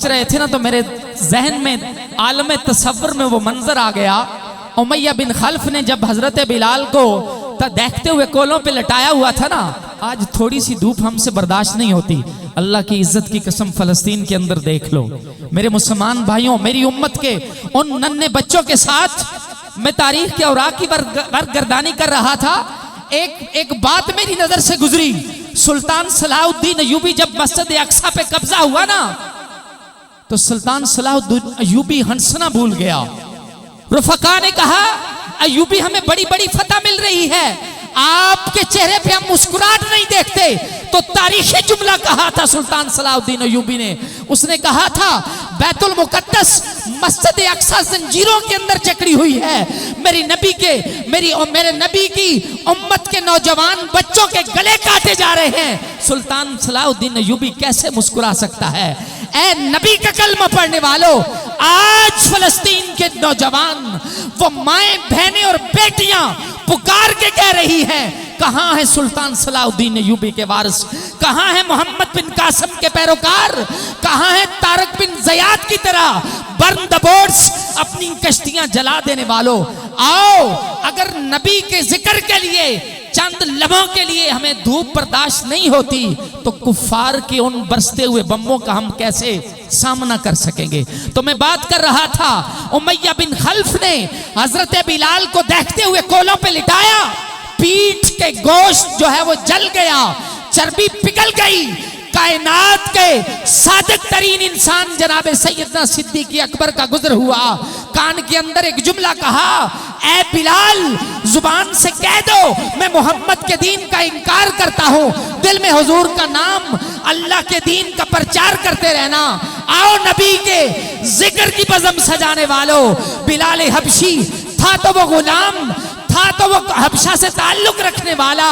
रहे थे ना तो मेरे जहन में आलम तसव्वुर में वो मंजर आ गया। उमैया बिन खल्फ ने जब हजरत बिलाल को देखते हुए कोलों पे लटाया हुआ था ना, आज थोड़ी सी धूप हमसे बर्दाश्त नहीं होती। अल्लाह की इज्जत की कसम फलस्तीन के अंदर देख लो मेरे मुसलमान भाइयों, मेरी उम्मत के उन नन्हे बच्चों के साथ मैं तारीख के औराक की बरगर्दानी कर रहा था। एक बात मेरी नजर से गुजरी। सुल्तान सलाहुद्दीन अय्यूबी जब मस्जिद अक्सा पे कब्जा हुआ ना, तो सुल्तान सलाहुद्दीन अय्यूबी हंसना भूल गया। रुफका ने कहा, अय्यूबी हमें बड़ी बड़ी फतह मिल रही है, आपके चेहरे पे हम मुस्कुराहट नहीं देखते। तो तारीखी जुमला कहा था सुल्तान सलाहुद्दीन अय्यूबी ने। उसने कहा था, बैतुल मुकद्दस मस्जिद अक्सा जंजीरों के अंदर जकड़ी हुई है, मेरे नबी की उम्मत के नौजवान बच्चों के गले काटे जा रहे हैं। सुल्तान सलाहुद्दीन अय्यूबी कैसे मुस्कुरा सकता है? ऐ नबी का कलमा पढ़ने वालों, आज फलस्तीन के नौजवान, वो माएं, बहनें और बेटियां पुकार के कह रही हैं, कहां है सुल्तान सलाहुद्दीन अय्यूबी के वारिस? कहां है मोहम्मद बिन कासिम के पैरोकार? कहां है तारक बिन ज़ियाद की तरह बर्न द बोट्स अपनी कश्तियां जला देने वालों? आओ, अगर नबी के जिक्र के लिए चंद लम्हों के लिए हमें धूप बर्दाश्त नहीं होती, तो कुफ्फार के उन बरसते हुए बम्बों का हम कैसे सामना कर सकेंगे? तो मैं बात कर रहा था, उमैया बिन खल्फ ने हजरत बिलाल को देखते हुए कोलों पे लिटाया, पीठ के गोश्त जो है वो जल गया, चर्बी पिघल गई। कायनात के सादिक तरीन इंसान जनाब सैयदना सिद्दीक़ अकबर का गुजर हुआ। कान के अंदर एक जुमला कहा, ऐ बिलाल, जुबान से कह दो मैं मोहम्मद के दीन का इनकार करता हूँ, दिल में हुजूर का नाम, अल्लाह के दीन का प्रचार करते रहना। आओ नबी के जिक्र की बज़म सजाने वालों। बिलाल हबशी था तो वो गुलाम, था तो वो हबशा से ताल्लुक रखने वाला,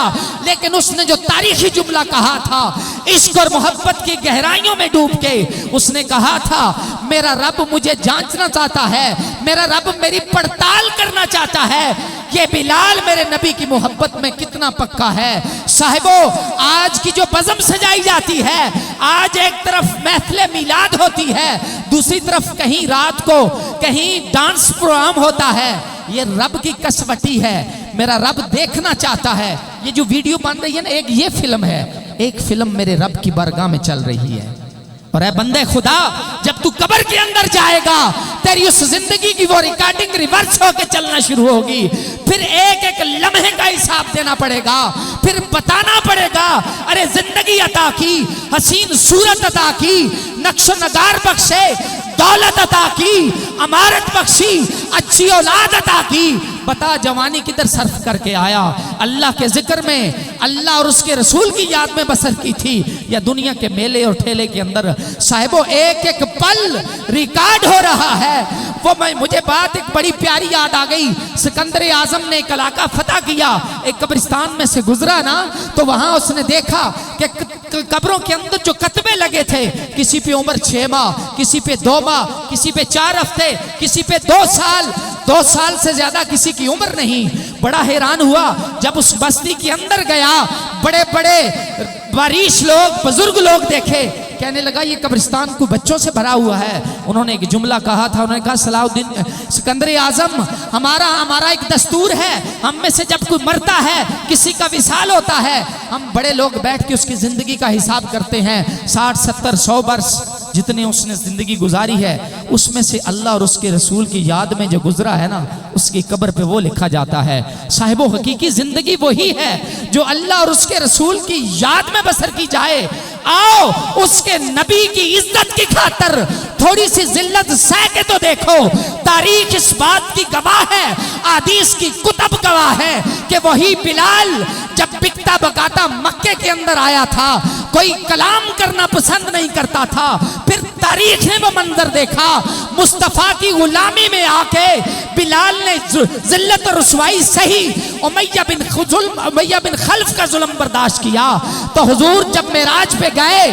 लेकिन उसने जो तारीखी जुमला कहा था, इश्क और मोहब्बत की गहराइयों में डूब के उसने कहा था, मेरा रब मुझे जांचना चाहता है, मेरा रब मेरी पड़ताल करना चाहता है कि बिलाल मेरे नबी की मोहब्बत में कितना पक्का है। साहिबो, आज की जो बज़म सजाई जाती है, आज एक तरफ महफिल मिलाद होती है, दूसरी तरफ कहीं रात को कहीं डांस प्रोग्राम होता है। ये रब की कसवटी है, मेरा रब देखना चाहता है। ये जो वीडियो बन रही है ना, एक ये फिल्म है, एक फिल्म मेरे रब की बारगाह में चल रही है। और ऐ बंदे खुदा, जब तू कब्र के अंदर जाएगा, तेरी उस जिंदगी की वो रिकॉर्डिंग रिवर्स होकर चलना शुरू होगी। फिर एक एक लम्हे का हिसाब देना पड़ेगा, फिर बताना पड़ेगा, अरे जिंदगी अता की, हसीन सूरत अता की, नक्शो नगार बख्शे, दौलत अता की, अमारत बख्शी, अच्छी औलाद अता की, बता जवानी किधर सर्फ करके आया? अल्लाह के जिक्र में, अल्लाह और उसके रसूल की याद में बसर की थी, या दुनिया के मेले और ठेले के अंदर? साहिबो, एक एक पल रिकॉर्ड हो रहा है। मुझे बात एक बड़ी प्यारी याद आ गई। सिकंदर आजम ने एक इलाका फतह किया, एक कब्रिस्तान में से गुजरा ना, तो वहां उसने देखा कि कब्रों के अंदर जो कतबे लगे थे, किसी पे उम्र 6 माह, किसी पे 2 माह, किसी पे 4 हफ्ते, किसी पे 2 साल, 2 साल से ज्यादा किसी की उम्र नहीं। बड़ा हैरान हुआ जब उस बस्ती के अंदर गया, बड़े बड़े बारिश लोग, बुजुर्ग लोग देखे, कहने लगा ये कब्रिस्तान को बच्चों से भरा हुआ है। उन्होंने एक जुमला कहा था, उन्होंने कहा, सलाहुद्दीन सिकंदर आजम, हमारा एक दस्तूर है, हम में से जब कोई मरता है, किसी का विसाल होता है, हम बड़े लोग बैठ के उसकी जिंदगी का हिसाब करते हैं। 60, 70, 100 वर्ष जितने उसने जिंदगी गुजारी है, उसमें से अल्लाह और उसके रसूल की याद में जो गुजरा है ना, उसकी कब्र पे वो लिखा जाता है। साहिबो, हकीकी जिंदगी वही है जो अल्लाह और उसके रसूल की याद में बसर की जाए। आओ, उसके नबी की इज्जत की खातर थोड़ी सी जिल्लत सह के तो देखो। तारीख इस बात की गवाह है, हदीस की कुतब गवाह है कि वही बिलाल जब बिकता बकाता मक्के के अंदर आया था, कोई कलाम करना पसंद नहीं करता था। फिर तारीख ने वो मंजर देखा, मुस्तफा की गुलामी में आके बिलाल ने जिल्लत और रुसवाई सही, उमैया बिन खल्फ का जुल्म बर्दाश्त किया। तो हुजूर जब मेराज पे गए,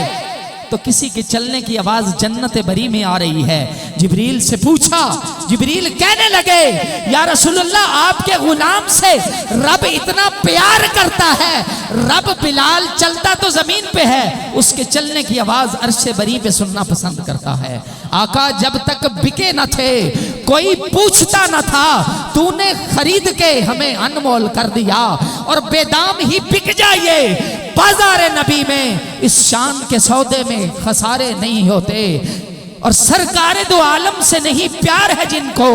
तो किसी के चलने की आवाज जन्नत बरी में आ रही है। जिब्रील से पूछा, जिब्रील कहने लगे या रसूलुल्लाह आपके गुलाम से रब इतना प्यार करता है, रब बिलाल चलता तो जमीन पे है, उसके चलने की आवाज अर्शे बरी पे सुनना पसंद करता है। आका जब तक बिके न थे, कोई पूछता न था, तूने खरीद के हमें अनमोल कर दिया और बेदाम ही बिक जाइए बाजारे नबी में, इस शान के सौदे में खसारे नहीं होते। और सरकारे दो आलम से नहीं प्यार है जिनको,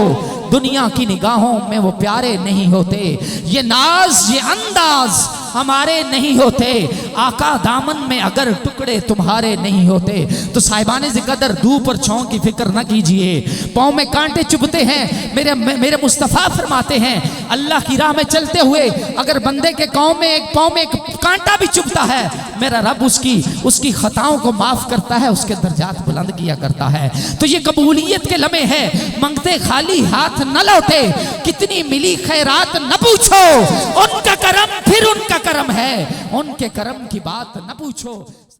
दुनिया की निगाहों में वो प्यारे नहीं होते। ये नाज ये अंदाज हमारे नहीं होते, आका दामन में अगर टुकड़े तुम्हारे नहीं होते। तो साहिबाने ज़िक्र धूप और छांव की फिक्र न कीजिए, पाँव में कांटे चुभते हैं, मेरे मुस्तफ़ा फरमाते हैं अल्लाह की राह में चलते हुए अगर बंदे के पाँव में एक कांटा भी चुभता है, मेरा रब उसकी खताओं को माफ करता है, उसके दर्जात बुलंद किया करता है। तो ये कबूलियत के लम्हे हैं, मंगते खाली हाथ न लौटे, कितनी मिली खैरात न पूछो, उनका करम फिर उनका करम है, उनके करम की बात न पूछो।